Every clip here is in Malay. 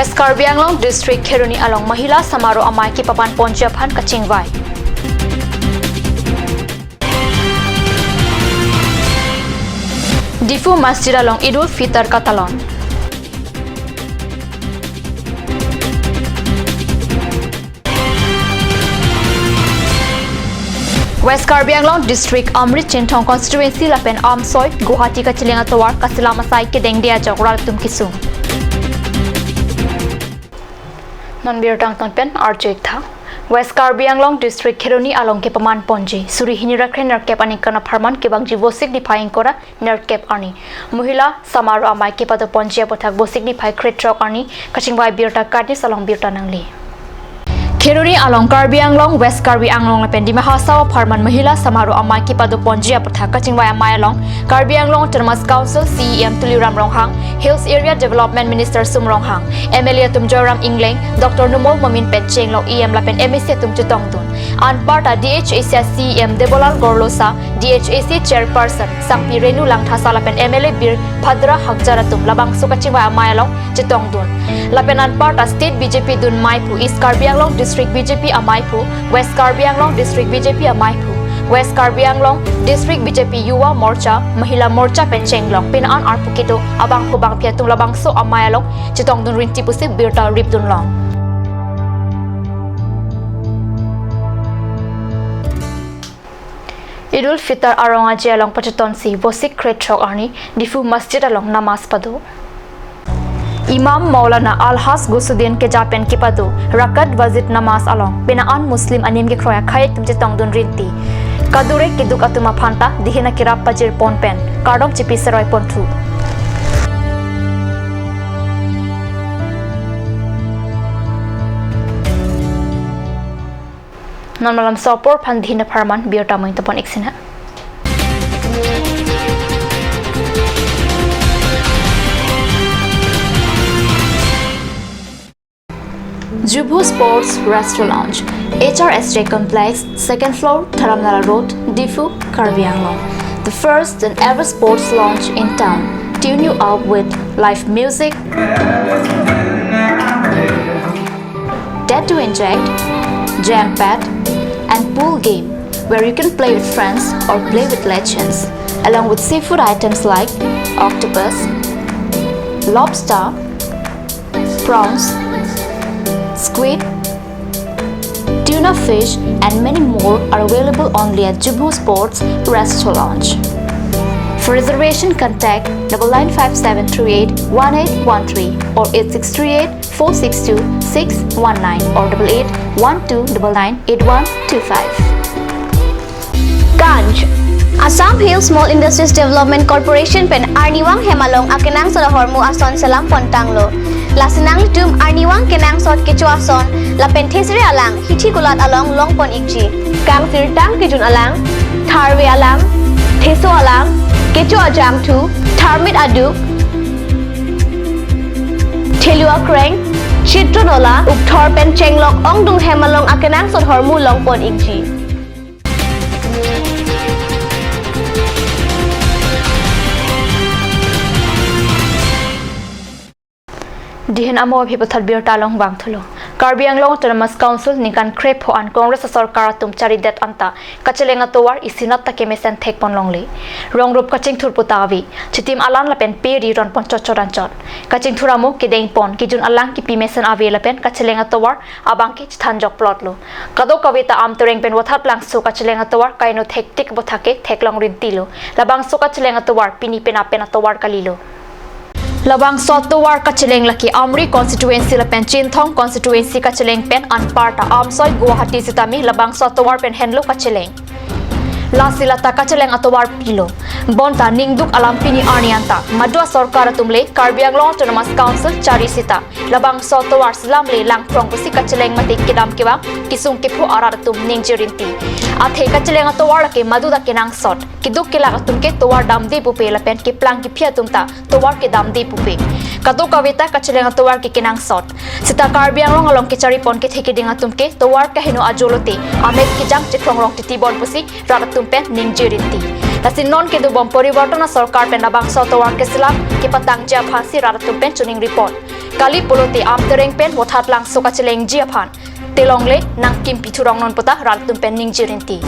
West Karbi Anglong District Kheruni along Mahila Samaro Amai ki Papan Ponjaphan Kachingwai. Difu Masjid along Idul Fitr Katalon. West Karbi Anglong District Amrit Chinthong Constituency Lapen Amsoy Guwahati Kachilinga Tawar Kasila Masai Kedeng Dia Jogral Tum Kisung. Non-beer tang pen RJ tha. West Karbi Anglong District Kheruni along ke Paman Ponji Suri Hinira Kren Nerkep ani kana Farman ke bangji bosik defying kora Nerkep ani Muhila Samaro Amai ke Pado Ponji apothak bosik defy Kretrok ani Kachingwai Birta Kadis along Birta Nangli. Kheruni along Karbi Anglong West Karbi Anglong lapen di Mahasa Farman Mahila Samaro Amai ki Pado Ponji apothak Kachingwai Amai along Karbi Anglong Autonomous Council CEM Tuliram Ronghang Hills Area Development Minister Sum Ronghang MLA Tumjoram Ingleng Dr. Numol Momin Petcheng lo EM lapen MSC Tumchutong Dun Anparta DHAC CEM Debolal Gorlosa DHAC Chairperson Sangpi Renu Langthasa lapen MLA Bir Phadra Hakjaratum Labang Sukachingwai Amai along Chitong Dun lapen Anparta State BJP Dun Maipu East Karbi Anglong District BJP Amaipu West Karbi Anglong District BJP Amaipu West Karbi Anglong District BJP Yuwa Morcha Mahila Morcha Penchenglong Pinaan Arpukito Abang Kubang Piatung Labang So Amayalong Chitong Dun Rinti Pusi Birta Ripdun Long. Idul Fitr Arong Aji along Pachaton Si Bosik Kretrok Arni Difu Masjid along Namas Padu. Imam Maulana Al-Has Gusudin ke Japan ke Padu Rakat Wazit Namas along Pinaan Muslim anim ke Kroya Khayat Tumchitong Dun Rinti Kadure Kiduk Atuma Phanta Dihina Kirap Pajir Ponpen Kardom Chipi Seroy Pontu Non malam sopor Pandhina Farman Birta Moin Tapon Iksina. Jubu Sports Restaurant Lounge, HRSJ Complex, 2nd floor, Dharamnala Road, Difu, Karbi Anglong. The first and ever sports lounge in town. Tune you up with live music, Dead to Inject, Jam Pad, and pool game where you can play with friends or play with legends, along with seafood items like octopus, lobster, prawns, squid, tuna fish and many more are available only at Jubu Sports Restaurant Lounge. For reservation contact 9957381813 or 8638462619 or 8812998125. Ganj Assam Hills Small Industries Development Corporation pen Arniwang Hemalong akenang sa hormu ason salam pontanglo. Lasinang litum Arniwang kenang sot kecuason la penthesri alang hithi gulat along longpon ikji. Kang sirtang kijun alang tharwe alang theso alang kecu ajam tu tharmit aduk thelua kreng chitronola ukthor pen chenglok ongdung hemalong akenang sot hormu longpon ikji. Dihin amo abhipathal bir talong bangthulo Karbi Anglong Autonomous Council nikan krepo an Congress sarkar tum chari det anta kachelenga towar isinat ta kemesen thekpon longli rongrop kaching thurputawi chitim alan lapen peri ron pon chochoranchot kaching thuramo kideng pon kijun alang ki pimesen avi lapen kachelenga towar abang ki thanjok plotlo kado kavita am toreng pen wathap lang so kachelenga towar kaino thektik bothake theklong rintilo labang so kachelenga towar pini pena pena towar kalilo Labang Sotowar Kacheleng Laki Amri Constituency Lapen Chinthong Constituency Kacheleng Pen Anparta Amsoy Guwahati Sitami Labang Sotowar Pen Henlo Kacheleng Lasilata Kacheleng Atowar Pilo Bonta Ningduk Alampini Arnianta Madua Sorkara Tumle Karbi Anglong Autonomous Council Chari Sita Labang Sotowar Slamle Lang Prongpusi Kacheleng Mati Kidam Kiwang Kisung Kipu Araratum Ningjirinti Athe Kacheleng Atowar Lake Maduda Kinang Sot Kiduk Kilakatum Ke Towar Damde Pupe Lapen Kiplang Kipiatumta Towar Ke Damde Pupe Kato Kavita Kacheleng Atowar Ke Kinang Sot Sita Karbi Anglong Along Kichari Pon Ke Thekiding Atumke Towar Kahino Ajolote Amet Kijang Chikrong Rong Titi Bon Pusi Raratum Pen Ningjirinti Lasin non ke dubong poribortona sarkar pen nabang sotowar ke silap ke patang jia phasi raratum pen chuning report kali polote am tereng pen wathat lang soka cheleng ji aphan telongle nang kim pichurong non pota ral tum pen ning jirinti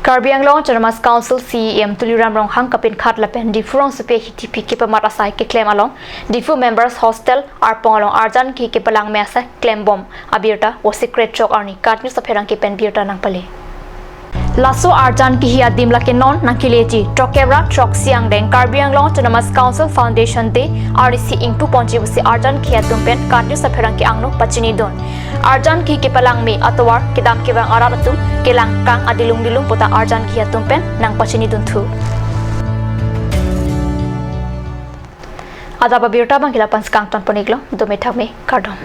Karbi Anglong Autonomous Council CEM Tuliram Rong Hang Kapin Khat Lapen Difurong Supe Hitipi Kipa Marasai ke claim along Difu members hostel Arpong along Arjan ki Kipalang Mesa claim bomb Abirta was secret chok arni kat news apherang ki pen birta nang pale Lasso Arjan ki hiya dimla ke non nang kileji Trokebra Trok Siang Deng Karbi Anglong Autonomous Council Foundation de RC Ingtu Ponji busi Arjan ki tumpen kat news apherang ki angno pachini don Arjan ki Kipalang me atwar kidam kibang aratu kelang kang adilung-dilung pota Arjan ki tumpen nang pachini dun thu Adaba birta bang kilapan skang ton poniglo do me thak me kardom